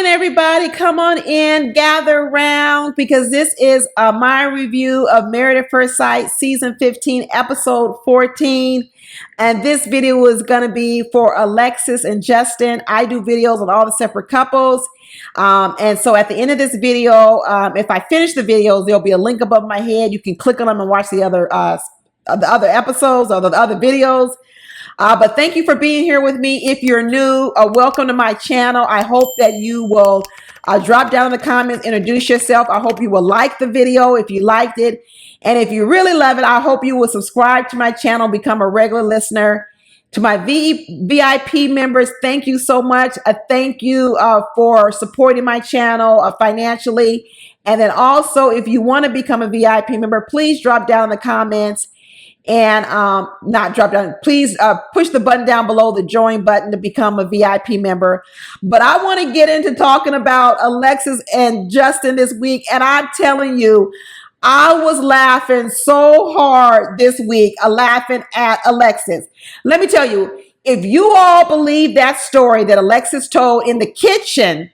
Everybody, come on in, gather around, because this is my review of Married at First Sight, Season 15, Episode 14. And this video is going to be for Alexis and Justin. I do videos on all the separate couples. And so at the end of this video, if I finish the videos, there'll be a link above my head. You can click on them and watch the other episodes or the other videos. But thank you for being here with me. If you're new, welcome to my channel. I hope that you will drop down in the comments, introduce yourself. I hope you will like the video if you liked it. And if you really love it, I hope you will subscribe to my channel, become a regular listener. To my VIP members, thank you so much. Thank you for supporting my channel financially. And then also, if you want to become a VIP member, please drop down in the comments. And not drop down, please push the button down below, the join button, to become a VIP member. But I want to get into talking about Alexis and Justin this week. And I'm telling you, I was laughing so hard this week, laughing at Alexis. Let me tell you, if you all believe that story that Alexis told in the kitchen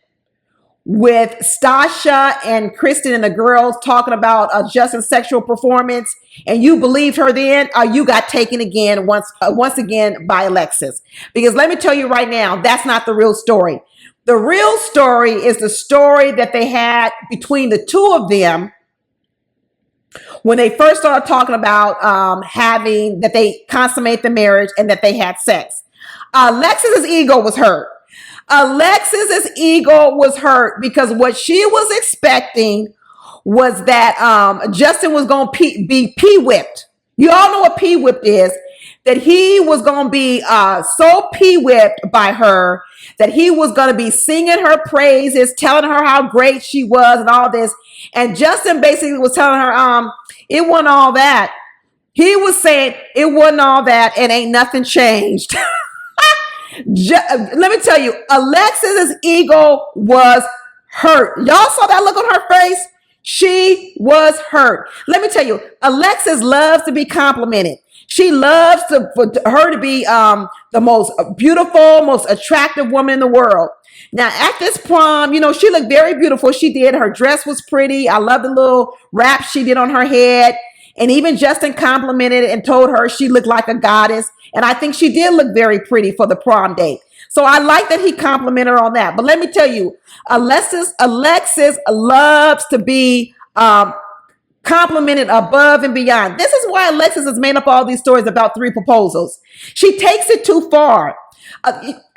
with Stasha and Kristen and the girls talking about Justin's sexual performance, and you believed her then, you got taken again once again by Alexis. Because let me tell you right now, that's not the real story. The real story is the story that they had between the two of them when they first started talking about that they consummate the marriage and that they had sex. Alexis's ego was hurt. Alexis's ego was hurt because what she was expecting was that Justin was going to be pee-whipped. You all know what pee-whipped is. That he was going to be so pee-whipped by her that he was going to be singing her praises, telling her how great she was and all this. And Justin basically was telling her, it wasn't all that. He was saying it wasn't all that and ain't nothing changed. Let me tell you, Alexis's ego was hurt. Y'all saw that look on her face? She was hurt. Let me tell you, Alexis loves to be complimented. She loves for her to be the most beautiful, most attractive woman in the world. Now, at this prom, you know, she looked very beautiful. She did. Her dress was pretty. I love the little wrap she did on her head. And even Justin complimented and told her she looked like a goddess. And I think she did look very pretty for the prom date. So I like that he complimented her on that. But let me tell you, Alexis loves to be complimented above and beyond. This is why Alexis has made up all these stories about 3 proposals. She takes it too far.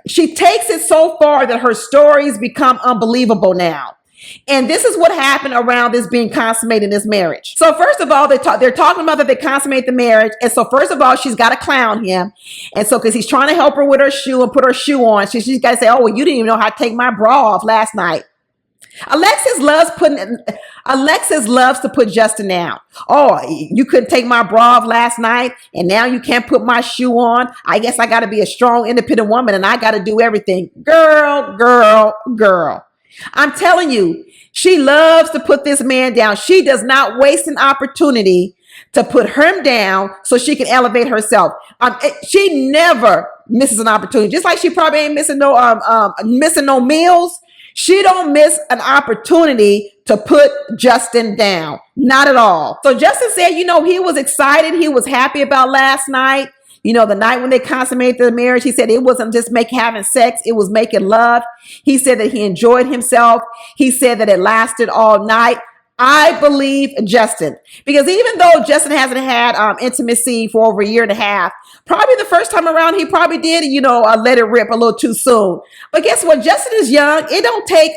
She takes it so far that her stories become unbelievable now. And this is what happened around this being consummated in this marriage. So first of all, they're talking about that they consummate the marriage. And so first of all, she's got to clown him. And so because he's trying to help her with her shoe and put her shoe on, she's got to say, oh, well, you didn't even know how to take my bra off last night. Alexis loves to put Justin down. Oh, you couldn't take my bra off last night, and now you can't put my shoe on. I guess I got to be a strong, independent woman, and I got to do everything. Girl. I'm telling you, she loves to put this man down. She does not waste an opportunity to put him down so she can elevate herself. She never misses an opportunity. Just like she probably ain't missing no meals. She don't miss an opportunity to put Justin down. Not at all. So Justin said, you know, he was excited. He was happy about last night. You know, the night when they consummated the marriage, he said it wasn't just having sex, it was making love. He said that he enjoyed himself. He said that it lasted all night. I believe Justin, because even though Justin hasn't had intimacy for over a year and a half, probably the first time around he probably did, you know, let it rip a little too soon. But guess what? Justin is young. It don't take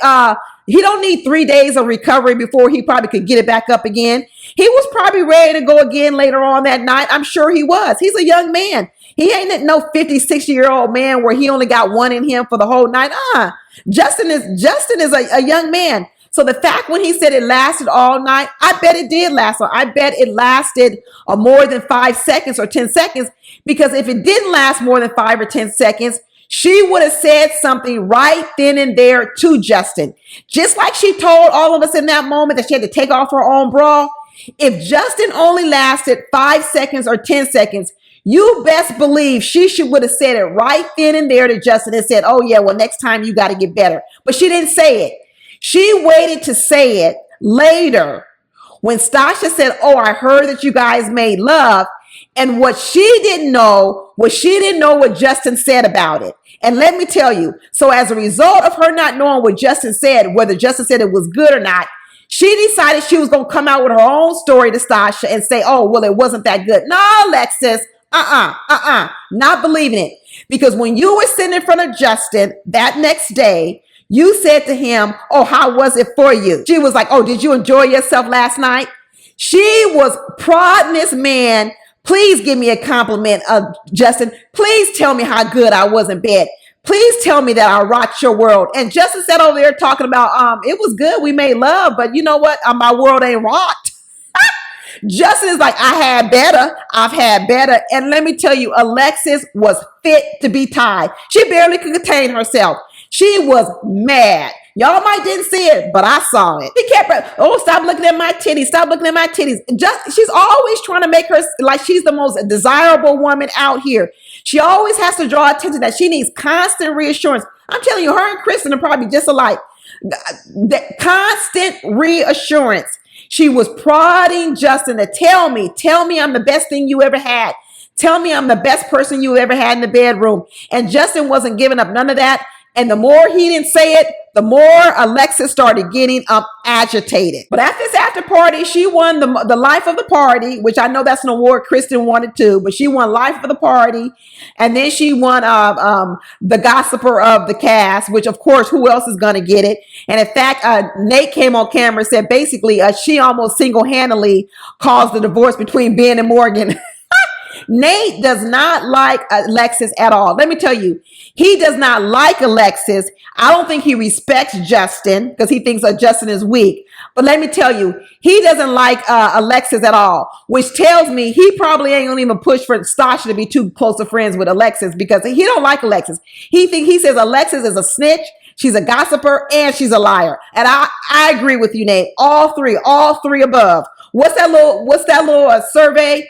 he don't need 3 days of recovery before he probably could get it back up again. He was probably ready to go again later on that night. I'm sure he was. He's a young man. He ain't no 50, 60-year-old man where he only got one in him for the whole night. Justin is a young man. So the fact when he said it lasted all night, I bet it did last. I bet it lasted more than 5 seconds or 10 seconds, because if it didn't last more than 5 or 10 seconds, she would have said something right then and there to Justin. Just like she told all of us in that moment that she had to take off her own bra. If Justin only lasted 5 seconds or 10 seconds, you best believe she would have said it right then and there to Justin and said, oh yeah, well, next time you got to get better. But she didn't say it. She waited to say it later when Stasha said, oh, I heard that you guys made love. And what she didn't know was she didn't know what Justin said about it. And let me tell you, so as a result of her not knowing what Justin said, whether Justin said it was good or not, she decided she was going to come out with her own story to Stasha and say, oh, well, it wasn't that good. No, Alexis, not believing it. Because when you were sitting in front of Justin that next day, you said to him, oh, how was it for you? She was like, oh, did you enjoy yourself last night? She was prodding this man. Please give me a compliment, Justin. Please tell me how good I was in bed. Please tell me that I rocked your world. And Justin sat over there talking about, it was good. We made love, but you know what? My world ain't rocked. Justin is like, I had better. I've had better. And let me tell you, Alexis was fit to be tied. She barely could contain herself. She was mad. Y'all might didn't see it, but I saw it. She kept, oh, stop looking at my titties. Stop looking at my titties. She's always trying to make her like she's the most desirable woman out here. She always has to draw attention that she needs constant reassurance. I'm telling you, her and Kristen are probably just alike. That constant reassurance. She was prodding Justin to tell me I'm the best thing you ever had. Tell me I'm the best person you ever had in the bedroom. And Justin wasn't giving up none of that. And the more he didn't say it, the more Alexis started getting agitated. But at this after party, she won the life of the party, which I know that's an award Kristen wanted too, but she won life of the party. And then she won the gossiper of the cast, which of course, who else is going to get it? And in fact, Nate came on camera and said basically she almost single-handedly caused the divorce between Ben and Morgan. Nate does not like Alexis at all. Let me tell you, he does not like Alexis. I don't think he respects Justin because he thinks Justin is weak. But let me tell you, he doesn't like Alexis at all, which tells me he probably ain't gonna even push for Stasha to be too close of friends with Alexis because he don't like Alexis. He says Alexis is a snitch. She's a gossiper and she's a liar. And I agree with you, Nate. All three above. What's that little survey?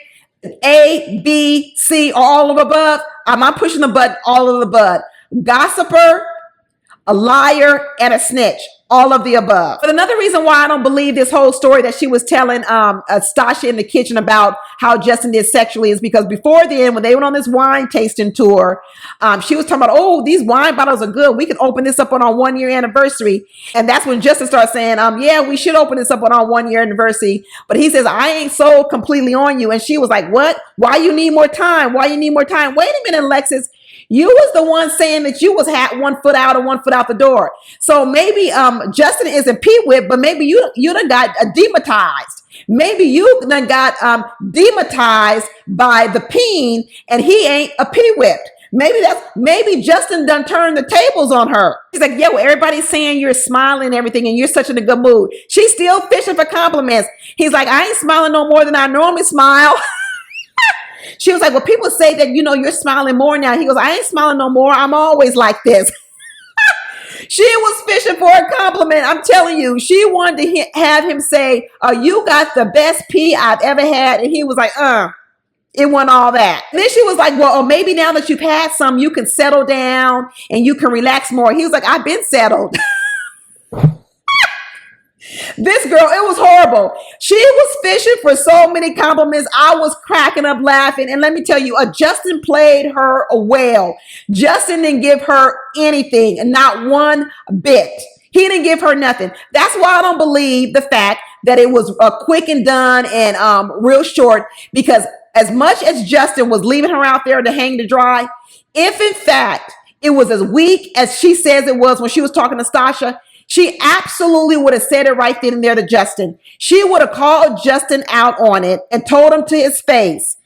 A, B, C, all of above. I'm pushing the button, all of the above. Gossiper, a liar, and a snitch. All of the above. But another reason why I don't believe this whole story that she was telling Stasha in the kitchen about how Justin did sexually is because before then, when they went on this wine tasting tour, she was talking about, oh, these wine bottles are good. We can open this up on our 1-year anniversary. And that's when Justin started saying, yeah, we should open this up on our 1-year anniversary. But he says, I ain't sold completely on you. And she was like, what? Why you need more time? Why you need more time? Wait a minute, Alexis. You was the one saying that you was had 1 foot out and 1 foot out the door. So maybe Justin isn't P-whipped, but maybe you done got demonetized. Maybe you done got demonetized by the peen and he ain't a P-whipped. Maybe Justin done turned the tables on her. He's like, yo, everybody's saying you're smiling and everything and you're such in a good mood. She's still fishing for compliments. He's like, I ain't smiling no more than I normally smile. She was like, well, people say that, you're smiling more now. He goes, I ain't smiling no more. I'm always like this. She was fishing for a compliment. I'm telling you, she wanted to have him say, you got the best pee I've ever had. And he was like, it wasn't all that. And then she was like, well, maybe now that you've had some, you can settle down and you can relax more. He was like, I've been settled. This girl, it was horrible. She was fishing for so many compliments. I was cracking up laughing. And let me tell you, Justin played her well. Justin didn't give her anything, not one bit. He didn't give her nothing. That's why I don't believe the fact that it was quick and done and real short, because as much as Justin was leaving her out there to hang to dry, if in fact it was as weak as she says it was when she was talking to Stasha, she absolutely would have said it right then and there to Justin. She would have called Justin out on it and told him to his face.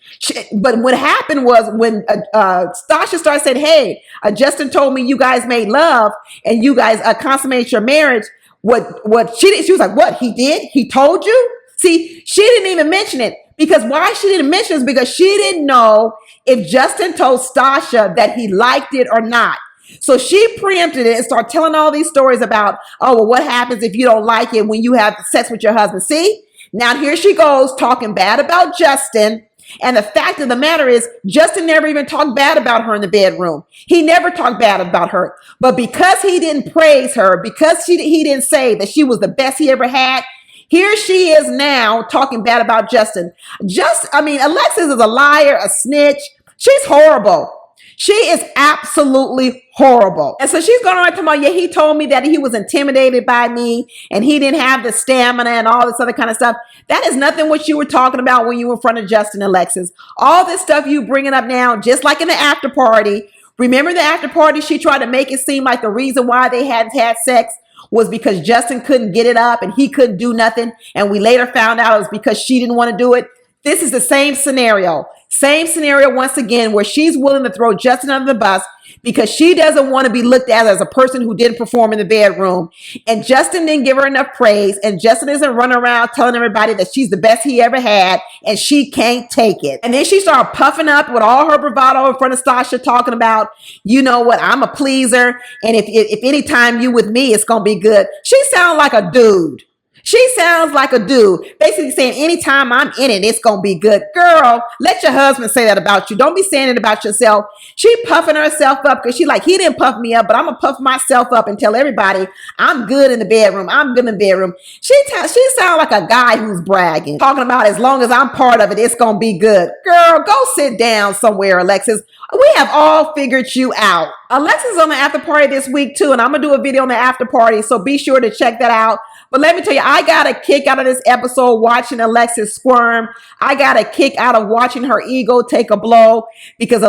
But what happened was when Stasha started saying, hey, Justin told me you guys made love and you guys consummated your marriage. what she did. She was like, what he did? He told you? See, she didn't even mention it, because why she didn't mention it is because she didn't know if Justin told Stasha that he liked it or not. So she preempted it and started telling all these stories about, oh, well, what happens if you don't like it when you have sex with your husband? See, now here she goes talking bad about Justin. And the fact of the matter is, Justin never even talked bad about her in the bedroom. He never talked bad about her. But because he didn't praise her, because he didn't say that she was the best he ever had, here she is now talking bad about Justin. Alexis is a liar, a snitch. She's horrible. She is absolutely horrible. And so she's going around talking about, yeah, he told me that he was intimidated by me and he didn't have the stamina and all this other kind of stuff. That is nothing what you were talking about when you were in front of Justin and Alexis. All this stuff you bringing up now, just like in the after party. Remember the after party? She tried to make it seem like the reason why they hadn't had sex was because Justin couldn't get it up and he couldn't do nothing. And we later found out it was because she didn't want to do it. This is the same scenario. Same scenario once again, where she's willing to throw Justin under the bus because she doesn't want to be looked at as a person who didn't perform in the bedroom. And Justin didn't give her enough praise. And Justin isn't running around telling everybody that she's the best he ever had and she can't take it. And then she started puffing up with all her bravado in front of Stasha, talking about, you know what, I'm a pleaser. And if any time you with me, it's going to be good. She sounds like a dude. She sounds like a dude, basically saying anytime I'm in it, it's going to be good. Girl, let your husband say that about you. Don't be saying it about yourself. She puffing herself up because she like, he didn't puff me up, but I'm going to puff myself up and tell everybody I'm good in the bedroom. I'm good in the bedroom. She sounds like a guy who's bragging, talking about as long as I'm part of it, it's going to be good. Girl, go sit down somewhere, Alexis. We have all figured you out. Alexis is on the after party this week too, and I'm going to do a video on the after party, so be sure to check that out. But let me tell you, I got a kick out of this episode watching Alexis squirm. I got a kick out of watching her ego take a blow because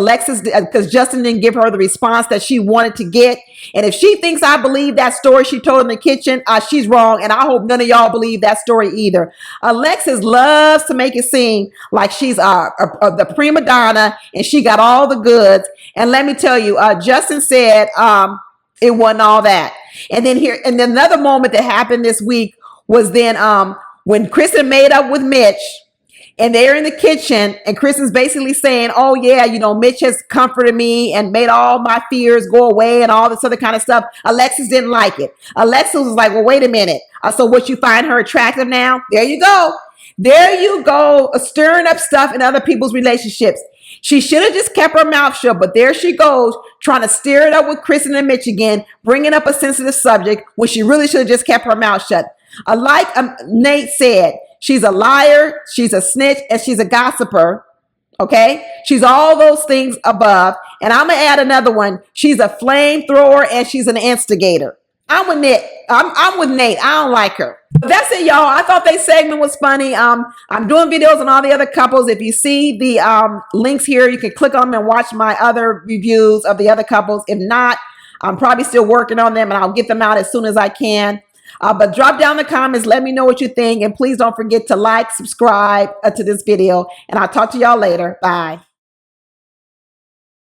Justin didn't give her the response that she wanted to get. And if she thinks I believe that story she told in the kitchen, she's wrong. And I hope none of y'all believe that story either. Alexis loves to make it seem like she's the prima donna and she got all the goods. And let me tell you, Justin said it wasn't all that. And then another moment that happened this week was then when Kristen made up with Mitch and they're in the kitchen and Kristen's basically saying, oh yeah, you know, Mitch has comforted me and made all my fears go away and all this other kind of stuff. Alexis didn't like it. Alexis was like, well, wait a minute. So what, you find her attractive now? There you go. There you go, stirring up stuff in other people's relationships. She should have just kept her mouth shut, but there she goes, trying to stir it up with Kristen and Mitch again, bringing up a sensitive subject when she really should have just kept her mouth shut. Like Nate said, she's a liar, she's a snitch, and she's a gossiper. Okay? She's all those things above. And I'm going to add another one. She's a flamethrower and she's an instigator. I'm with Nate. I'm with Nate. I don't like her. But that's it, y'all. I thought that segment was funny. I'm doing videos on all the other couples. If you see the links here, you can click on them and watch my other reviews of the other couples. If not, I'm probably still working on them and I'll get them out as soon as I can. But drop down the comments. Let me know what you think. And please don't forget to like, subscribe to this video. And I'll talk to y'all later. Bye.